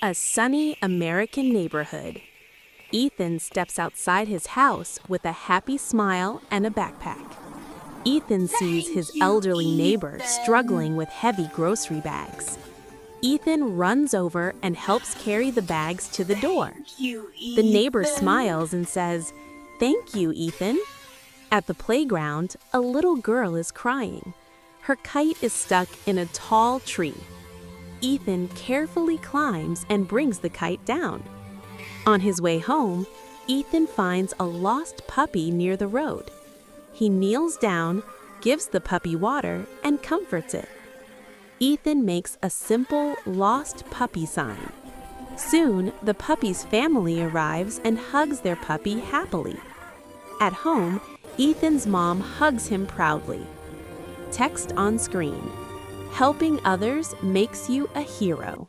A sunny American neighborhood. Ethan steps outside his house with a happy smile and a backpack. Ethan sees his elderly neighbor struggling with heavy grocery bags. Ethan runs over and helps carry the bags to the door. The neighbor smiles and says, "Thank you, Ethan." At the playground, a little girl is crying. Her kite is stuck in a tall tree. Ethan carefully climbs and brings the kite down. On his way home, Ethan finds a lost puppy near the road. He kneels down, gives the puppy water, and comforts it. Ethan makes a simple lost puppy sign. Soon, the puppy's family arrives and hugs their puppy happily. At home, Ethan's mom hugs him proudly. Text on screen: helping others makes you a hero.